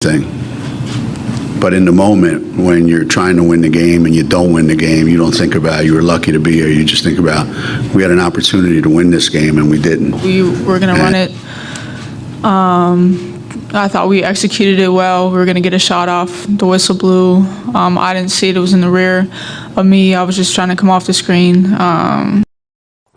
thing. But in the moment, when you're trying to win the game and you don't win the game, you don't think about you were lucky to be here. You just think about we had an opportunity to win this game and we didn't. We were going to run it. I thought we executed it well. We were going to get a shot off. The whistle blew. I didn't see it. It was in the rear of me. I was just trying to come off the screen.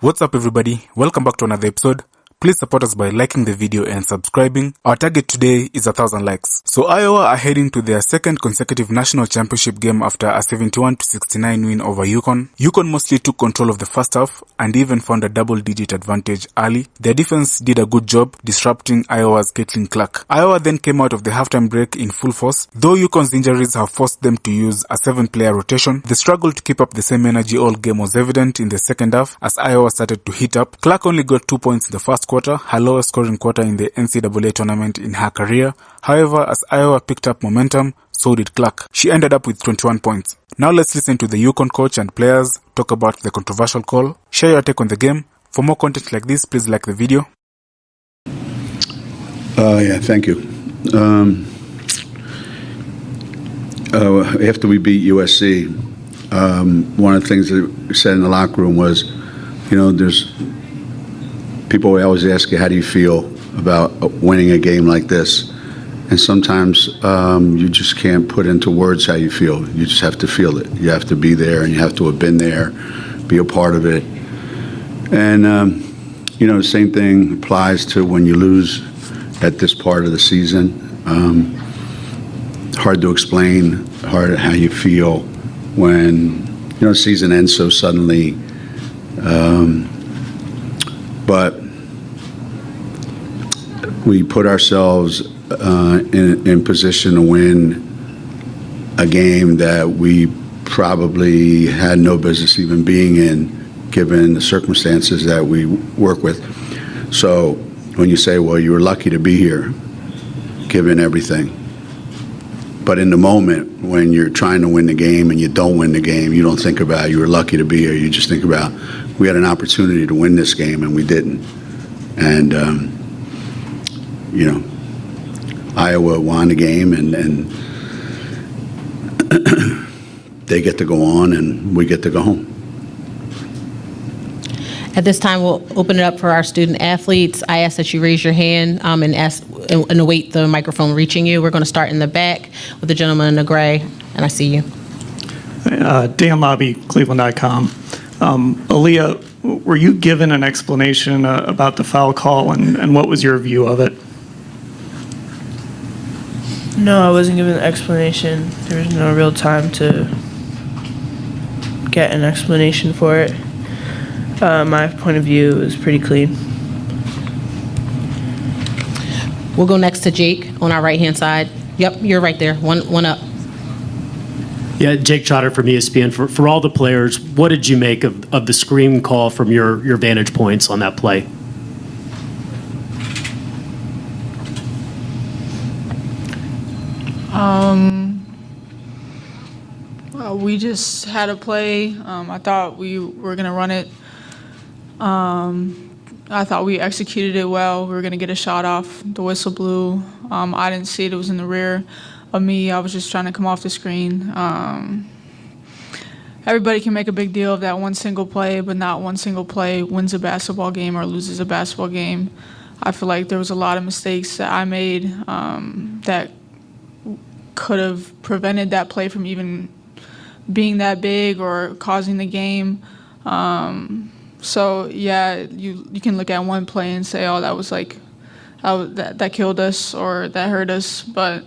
What's up, everybody? Welcome back to another episode. Please support us by liking the video and subscribing. Our target today is 1,000 likes. So Iowa are heading to their second consecutive national championship game after a 71-69 win over Uconn. Uconn mostly took control of the first half and even found a double-digit advantage early. Their defense did a good job disrupting Iowa's Caitlin Clark. Iowa then came out of the halftime break in full force. Though Uconn's injuries have forced them to use a 7-player rotation, the struggle to keep up the same energy all game was evident in the second half as Iowa started to heat up. Clark only got 2 points in the first quarter, her lowest scoring quarter in the NCAA tournament in her career. However, as Iowa picked up momentum, so did Clark. She ended up with 21 points. Now let's listen to the Uconn coach and players talk about the controversial call. Share your take on the game. For more content like this, please like the video. Yeah, thank you. After we beat USC, one of the things that we said in the locker room was, there's people will always ask you, how do you feel about winning a game like this? And sometimes you just can't put into words how you feel. You just have to feel it. You have to be there, and you have to have been there, be a part of it. And, the same thing applies to when you lose at this part of the season. Hard to explain, hard how you feel when, the season ends so suddenly. But we put ourselves in position to win a game that we probably had no business even being in, given the circumstances that we work with. So when you say, well, you were lucky to be here, given everything. But in the moment, when you're trying to win the game and you don't win the game, you don't think about you were lucky to be here. You just think about we had an opportunity to win this game and we didn't. And, Iowa won the game and they get to go on and we get to go home. At this time, we'll open it up for our student athletes. I ask that you raise your hand and await the microphone reaching you. We're going to start in the back with the gentleman in the gray, and I see you. Dan Lobby, Cleveland.com. Aaliyah, were you given an explanation about the foul call, and what was your view of it? No, I wasn't given an explanation. There was no real time to get an explanation for it. My point of view is pretty clean. We'll go next to Jake on our right-hand side. Yep, you're right there. One up. Yeah, Jake Trotter from ESPN. For all the players, what did you make of the scream call from your vantage points on that play? We just had a play. I thought we were going to run it. I thought we executed it well. We were going to get a shot off. The whistle blew. I didn't see it. It was in the rear of me. I was just trying to come off the screen. Everybody can make a big deal of that one single play, but not one single play wins a basketball game or loses a basketball game. I feel like there was a lot of mistakes that I made that could have prevented that play from even being that big or causing the game. So yeah, you can look at one play and say, oh, that was like that killed us or that hurt us, but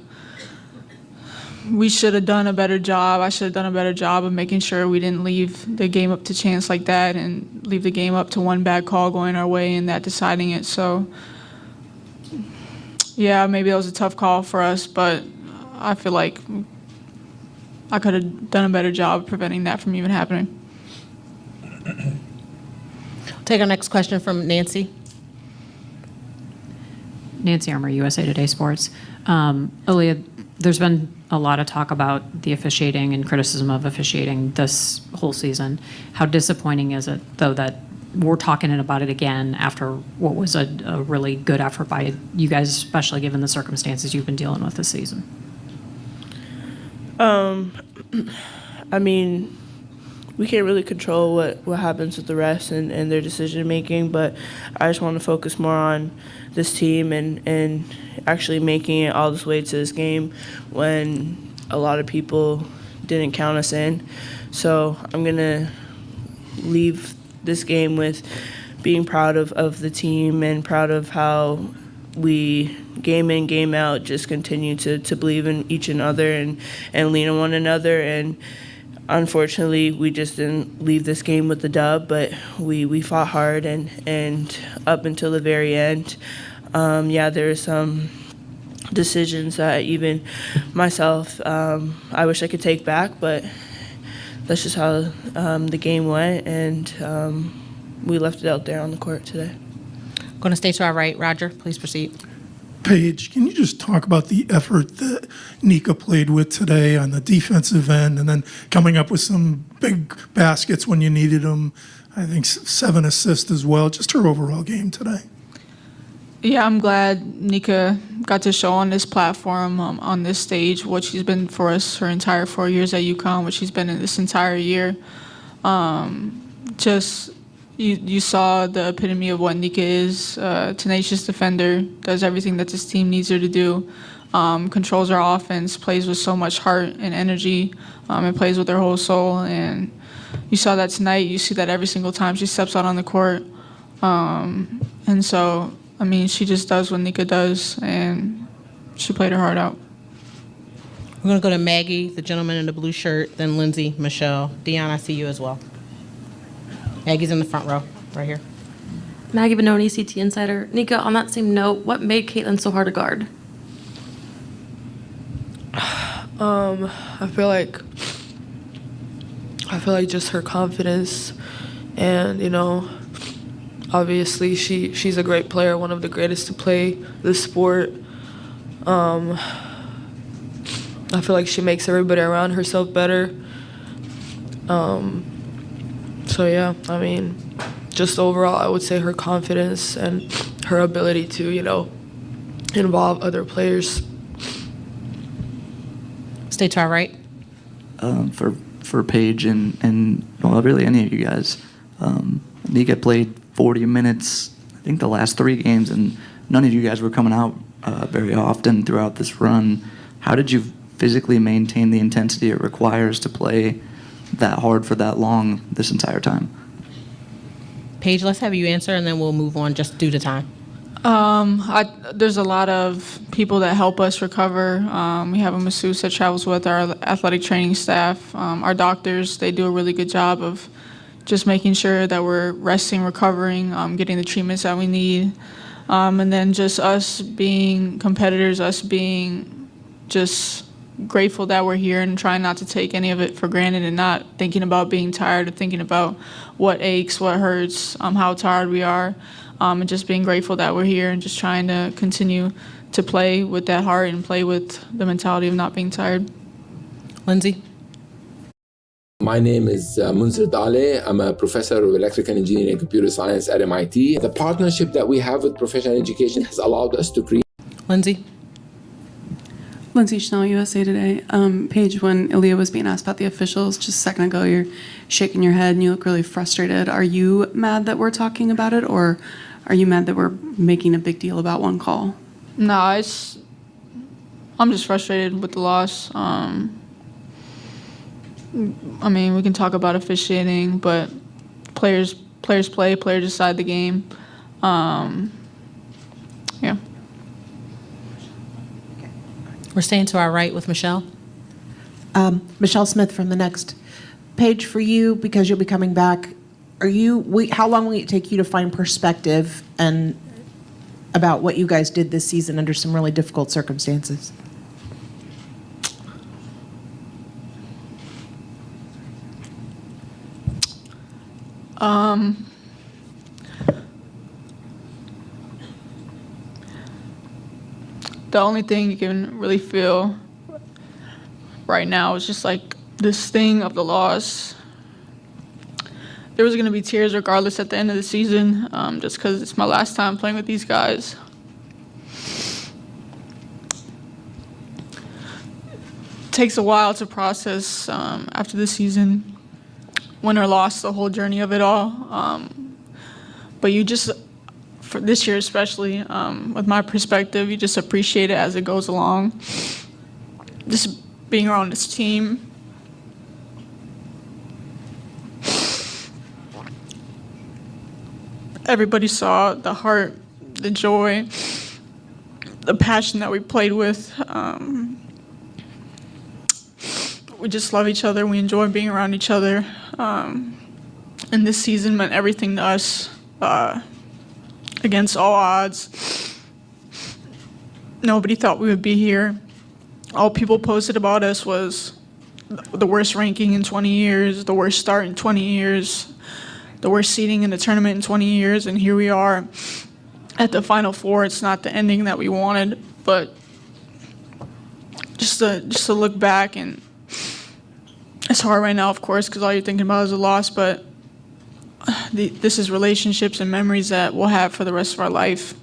we should have done a better job. I should have done a better job of making sure we didn't leave the game up to chance like that and leave the game up to one bad call going our way and that deciding it. So yeah, maybe that was a tough call for us, but I feel like I could have done a better job of preventing that from even happening. Take our next question from Nancy. Nancy Armour, USA Today Sports. Aaliyah, there's been a lot of talk about the officiating and criticism of officiating this whole season. How disappointing is it, though, that we're talking about it again after what was a really good effort by you guys, especially given the circumstances you've been dealing with this season? I mean, we can't really control what happens with the refs and their decision making, but I just want to focus more on this team and actually making it all this way to this game when a lot of people didn't count us in. So I'm going to leave this game with being proud of the team and proud of how we game in, game out, just continue to believe in each other and lean on one another. And unfortunately, we just didn't leave this game with the dub, but we fought hard and up until the very end. There were some decisions that even myself, I wish I could take back, but that's just how the game went, and we left it out there on the court today. Going to stay to our right. Roger, please proceed. Paige, can you just talk about the effort that Nika played with today on the defensive end and then coming up with some big baskets when you needed them? I think 7 assists as well, just her overall game today. Yeah, I'm glad Nika got to show on this platform, on this stage, what she's been for us her entire 4 years at Uconn, what she's been in this entire year. You saw the epitome of what Nika is, tenacious defender, does everything that this team needs her to do, controls our offense, plays with so much heart and energy, and plays with her whole soul. And you saw that tonight. You see that every single time she steps out on the court. And so, I mean, she just does what Nika does, and she played her heart out. We're going to go to Maggie, the gentleman in the blue shirt, then Lindsay, Michelle. Dion, I see you as well. Maggie's in the front row, right here. Maggie Benoni, CT Insider. Nika, on that same note, what made Caitlin so hard to guard? I feel like just her confidence, and obviously she's a great player, one of the greatest to play this sport. I feel like she makes everybody around herself better. So yeah, I mean, just overall, I would say her confidence and her ability to, involve other players. Stay to our right. For Paige and well, really any of you guys, Nika played 40 minutes, I think the last 3 games, and none of you guys were coming out very often throughout this run. How did you physically maintain the intensity it requires to play that hard for that long this entire time? Paige, let's have you answer, and then we'll move on just due to time. There's a lot of people that help us recover. We have a masseuse that travels with our athletic training staff. Our doctors, they do a really good job of just making sure that we're resting, recovering, getting the treatments that we need. And then just us being competitors, us being just grateful that we're here and trying not to take any of it for granted and not thinking about being tired or thinking about what aches, what hurts, how tired we are, and just being grateful that we're here and just trying to continue to play with that heart and play with the mentality of not being tired. Lindsay? My name is Munzir Dale. I'm a professor of electrical engineering and computer science at MIT. The partnership that we have with professional education has allowed us to create. Lindsay? Lindsay Schnell, USA Today. Paige, when Aaliyah was being asked about the officials just a second ago, you're shaking your head and you look really frustrated. Are you mad that we're talking about it, or are you mad that we're making a big deal about one call? No, I'm just frustrated with the loss. I mean, we can talk about officiating, but players play, players decide the game. Yeah. We're staying to our right with Michelle. Michelle Smith from The Next. Paige, for you, because you'll be coming back, how long will it take you to find perspective and about what you guys did this season under some really difficult circumstances? The only thing you can really feel right now is just like this sting of the loss. there was going to be tears regardless at the end of the season, just because it's my last time playing with these guys. It takes a while to process after the season, win or loss, the whole journey of it all. But you just, for this year especially, with my perspective, you just appreciate it as it goes along. Just being around this team. Everybody saw the heart, the joy, the passion that we played with. We just love each other. We enjoy being around each other. And this season meant everything to us, against all odds. Nobody thought we would be here. All people posted about us was the worst ranking in 20 years, the worst start in 20 years, the worst seeding in the tournament in 20 years, and here we are at the Final Four. It's not the ending that we wanted, but just to look back, and it's hard right now, of course, because all you're thinking about is a loss, but this is relationships and memories that we'll have for the rest of our life.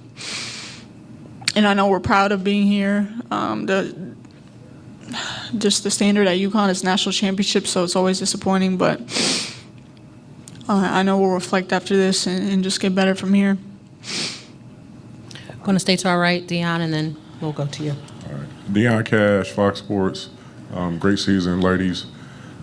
And I know we're proud of being here. Just the standard at Uconn is national championship, so it's always disappointing, but I know we'll reflect after this and just get better from here. Going to stay to our right, Dion, and then we'll go to you. All right. Dion Cash, Fox Sports. Great season, ladies.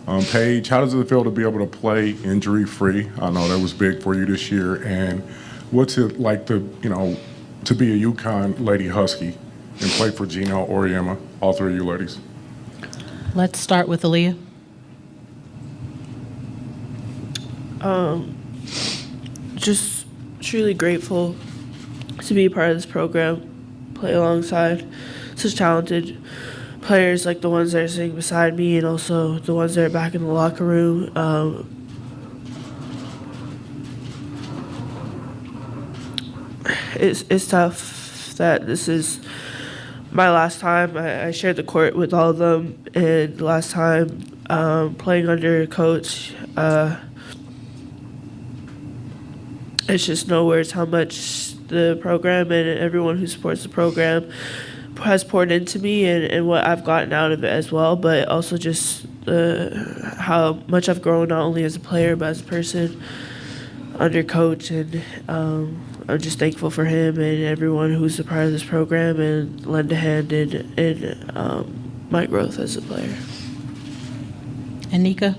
Paige, how does it feel to be able to play injury-free? I know that was big for you this year. And what's it like to be a Uconn Lady Husky and play for Gino or Emma, all three of you ladies? Let's start with Aaliyah. Just truly grateful to be a part of this program, play alongside such talented players like the ones that are sitting beside me and also the ones that are back in the locker room. It's tough that this is my last time. I shared the court with all of them, and the last time playing under a coach, it's just no words how much the program and everyone who supports the program has poured into me and what I've gotten out of it as well, but also just how much I've grown not only as a player but as a person under coach, and I'm just thankful for him and everyone who's a part of this program and lend a hand in my growth as a player. And Nika?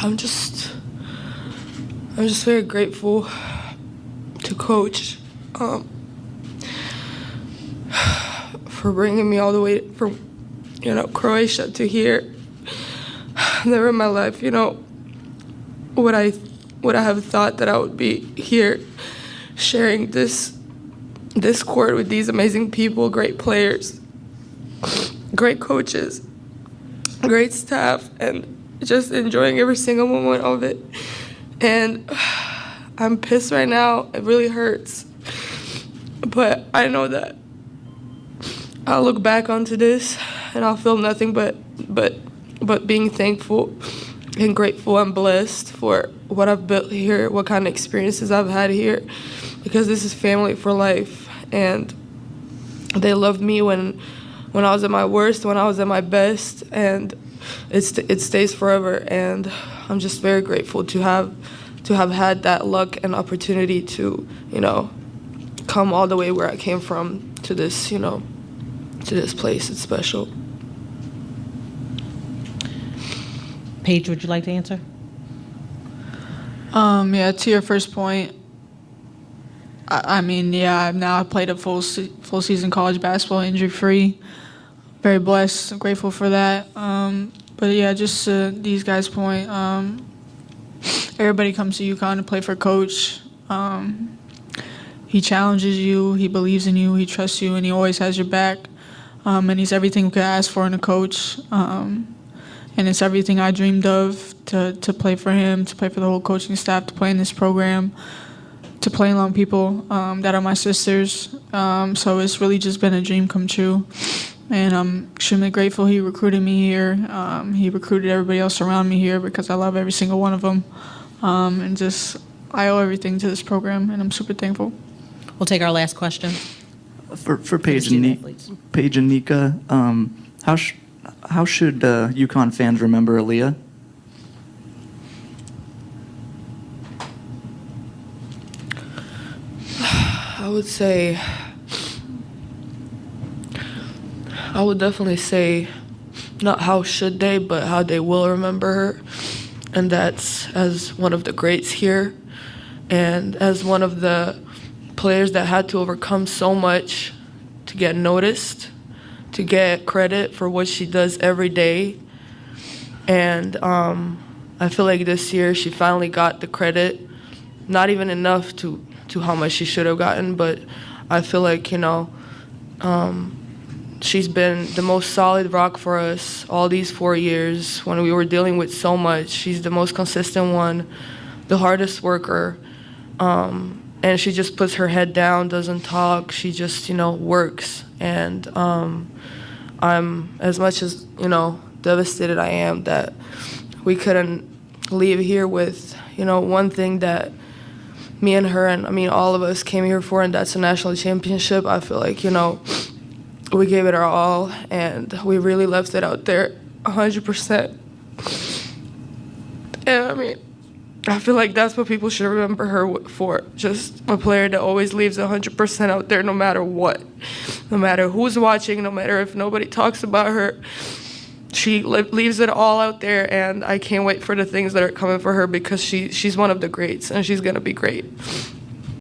I'm just very grateful to Coach for bringing me all the way from Croatia to here. Never in my life would I have thought that I would be here sharing this court with these amazing people, great players, great coaches, great staff, and just enjoying every single moment of it. And I'm pissed right now. It really hurts. But I know that I'll look back onto this and I'll feel nothing but being thankful and grateful and blessed for what I've built here, what kind of experiences I've had here, because this is family for life. And they loved me when I was at my worst, when I was at my best, and it stays forever. And I'm just very grateful to have had that luck and opportunity to, come all the way where I came from to this, to this place. It's special. Paige, would you like to answer? Yeah, to your first point, I've now played a full season college basketball injury-free. Very blessed, grateful for that. But yeah, just to these guys' point, everybody comes to Uconn to play for Coach. He challenges you, he believes in you, he trusts you, and he always has your back. And he's everything we could ask for in a coach. And it's everything I dreamed of to play for him, to play for the whole coaching staff, to play in this program, to play along people that are my sisters. So it's really just been a dream come true. And I'm extremely grateful he recruited me here. He recruited everybody else around me here because I love every single one of them. And just, I owe everything to this program, and I'm super thankful. We'll take our last question. For Paige and Nika, how should Uconn fans remember Aaliyah? I would definitely say not how should they, but how they will remember her. And that's as one of the greats here and as one of the players that had to overcome so much to get noticed, to get credit for what she does every day. And I feel like this year she finally got the credit, not even enough to how much she should have gotten, but I feel like, she's been the most solid rock for us all these 4 years when we were dealing with so much. She's the most consistent one, the hardest worker, and she just puts her head down, doesn't talk. She just, works. And I'm, as much as, devastated I am that we couldn't leave here with, one thing that me and her and, all of us came here for, and that's a national championship. I feel like, we gave it our all, and we really left it out there 100%. And I feel like that's what people should remember her for. Just a player that always leaves 100% out there no matter what. No matter who's watching, no matter if nobody talks about her. She leaves it all out there, and I can't wait for the things that are coming for her because she's one of the greats, and she's going to be great.